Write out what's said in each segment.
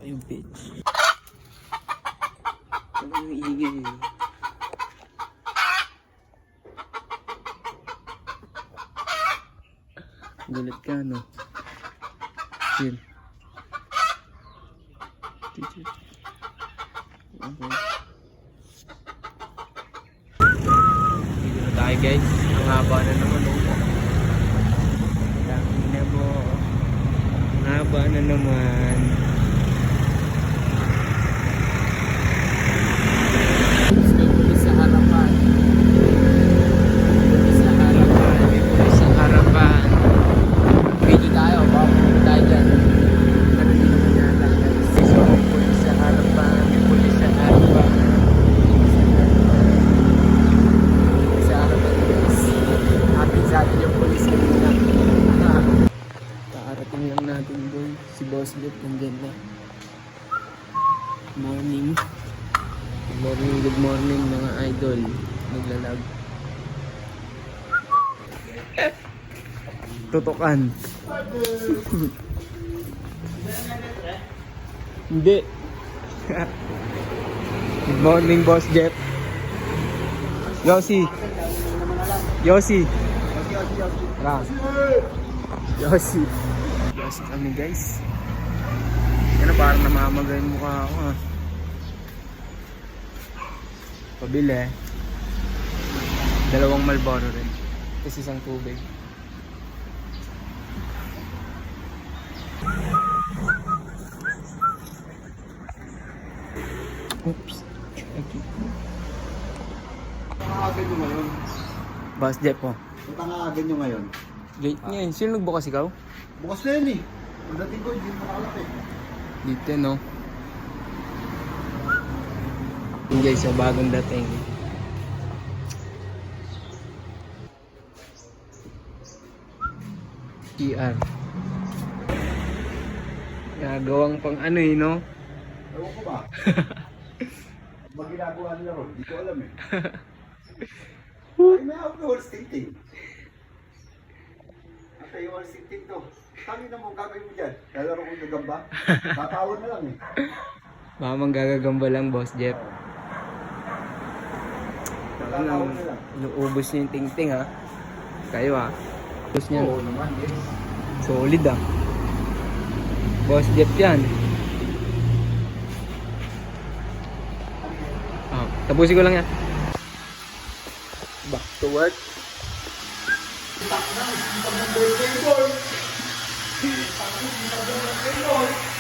yung pitch. Ang ingay. Gulat ka, no? Chill. Okay. Dito na tayo, guys. Ang haba na naman, oh. Dami na mo. Ang haba na naman. Sa harapan. Sa harapan. May pulis sa harapan. Video tayo. Bago tayo dyan. Ano din naman yata, guys. So, may pulis sa harapan. May pulis sa harapan. Sa harapan, guys. Atin sa atin yung pulis kanina. Kakarating lang natin doon. Si Boss Jeff nandyan na. Morning. Good morning mga idol. Naglalag. Tutukan. Hindi. Good morning, Boss Jeff. Yossi. Yossi. Tara. Yossi. Yossi kami, guys. Yan na, parang namamagay yung mukha ako, ha. Pabili. 2 Marlboro rin. Tapos 1 tubig. Oops. Tangagan nyo ngayon. Boss Jeff po. Tangagan nyo ngayon. Gate niya eh. Sino nagbukas, ikaw? Bukas na yun eh. Ang dating ko, hindi makalap eh. Dito, no? Yun guys, so bagong dating. PR. Nagawang pang ano eh, no? Ewan ko ba? Ba ginagawa nila ron? Hindi ko alam eh. Ay, may ako wall skating. At ay wall skating to. Tangi na mo, gagawin mo dyan. Lalaro ko gagamba. Tatawad na lang eh. Mamang gagagamba lang, Boss Jeff. Tatawad na lang. Inuubos niya yung ting-ting, ha? Kayo, ha? Ubos niya. Oo naman, yes. Solid, ha? Boss Jeff yan. Ah, tapusin ko lang yan. Back to work.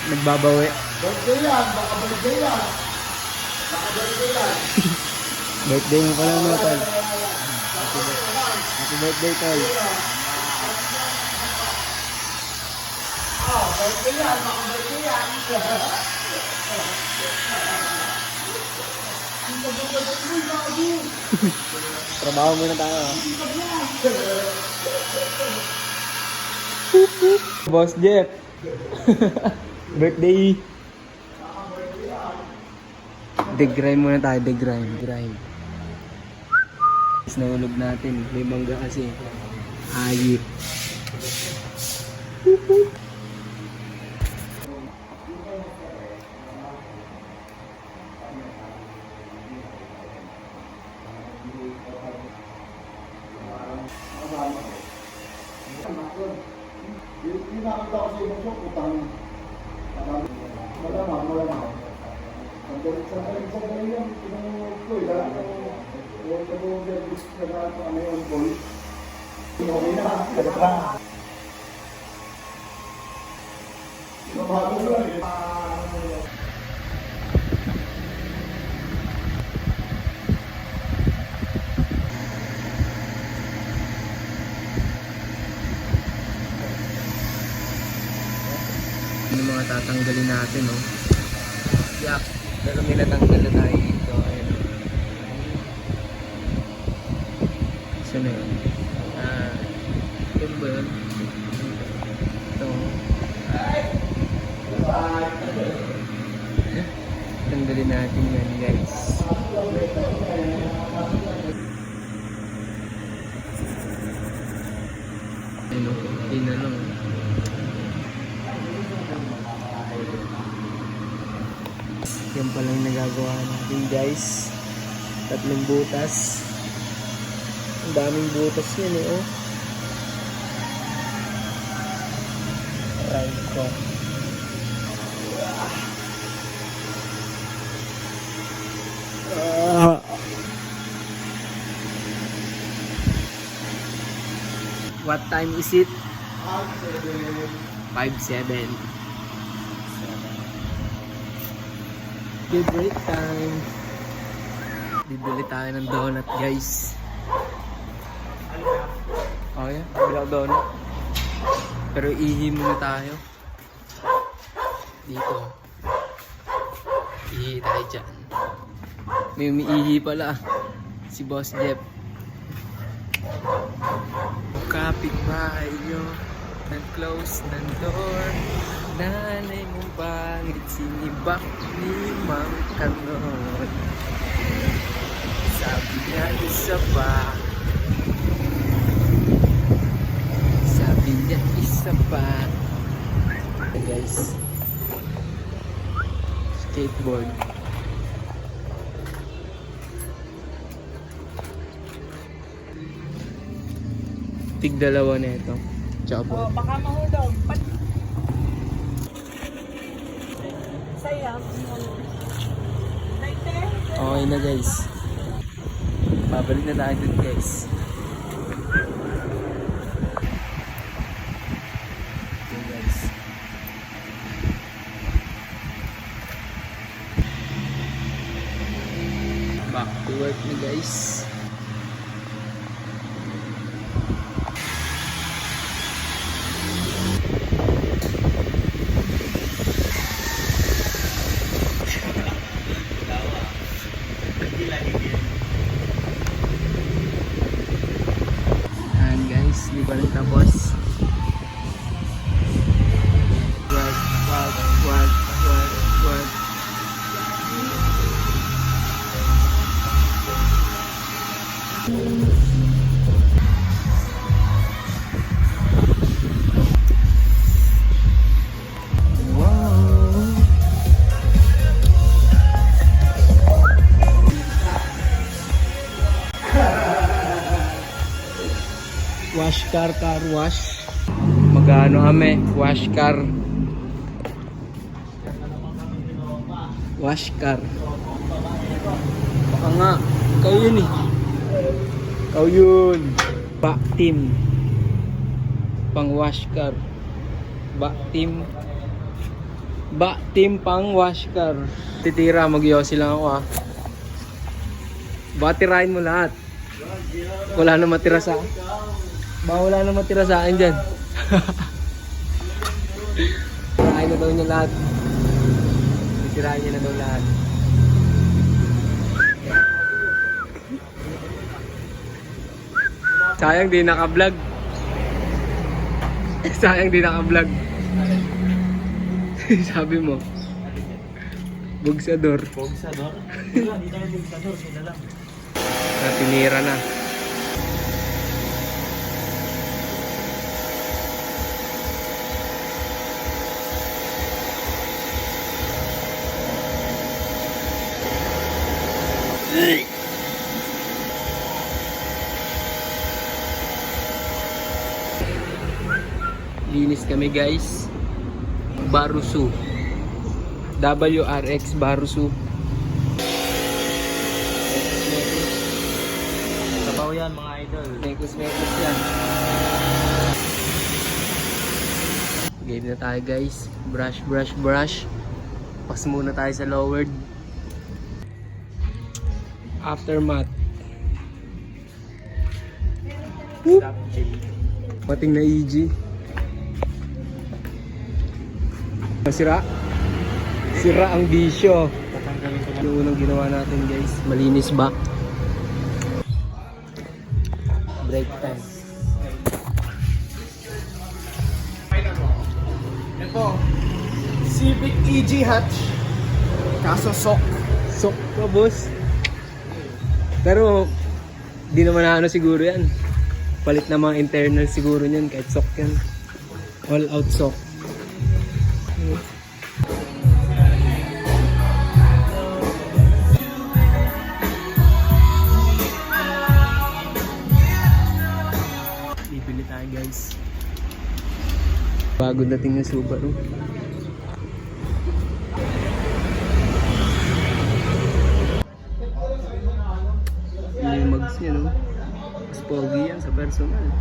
Nagbabawi. Birthday yan, baka birthday yan. Baka birthday yan. Birthday mo pala, no, Tol? Happy birthday, Tol. Ah, birthday yan, baka birthday yan. Trabaho muna tayo, ha? Boss Jeff. Birthday. Deg-grind muna tayo, deg-grind. Grind. Nahulog natin. May mangga kasi. Ayip. Yung nakakita ko sa ibang show, putang malamang. Sandali lang, pinangunod ko eh. Dahil yung service na natin ano yung boy. Okay na, kagat lang. Mabago lang eh. Yung mga tatanggalin natin, no? Yak, pero may natanggal na tayo dito. Ayun. Saan na yun? Ito ba yun? Ito. Tanggalin natin yan, guys. Ano? Hindi na lang. Yan pala yung nagagawa natin guys. 3 butas. Ang daming butas yun eh oh. Aray ko. What time is it? 5:07. Good break time. Bibili tayo ng donut guys. Oh yeah, bibili ako donut. Pero ihi muna tayo. Dito. Ihi tayo dyan. May umiihi pala. Si Boss Jeff. Kapitbahay nyo, nag-close ng door. Nanay mong pangit, sinibak ni Mang Kanon. Sabi niya isa pa. Sabi niya isa pa. Hey guys, skateboard. Tig-2 na ito. Tsaka po. Baka mahulog. Sayang. Okay na guys. Babalik na tayo dun guys. Okay guys. Back to work na guys. Ayan guys, di pa rin tapos. Work. Wash car wash. Magano kami? Wash car. Wash car. Baka nga. Ikaw yun eh. Ikaw yun. Back team. Pang wash car. Back team. Back team pang wash car. Titira. Mag-yosi lang ako ah. Baka tirahin mo lahat. Wala na matira sa wala na matira sa akin dyan. Tirahin na daw niya lahat. Tirahin niya na daw lahat. Sayang di naka-vlog. Sayang di naka-vlog. Sabi mo. Bugsador. Bugsador? Hindi tayo bugsador. Sila lang. Tinira na. Linis kami guys. Barusu. WRX Barusu. Sabaw yan mga idol. Mekos yan. Game na tayo guys. Brush. Pas muna tayo sa lowered. Aftermath. Stop chill. Pating na EG. Sira ang bisyo. Tatanggalin ko lang. Yung unang ginawa natin guys. Malinis ba? Break time. Ito, Civic EG hatch. Kaso sok. Sok pa boss. Pero di naman na ano siguro yan. Palit na mga internal siguro niyan kahit sok yan. All out sok. Bago dating yung Subaru. Yun yung mags niya, no? Mas pogi yan sa personal.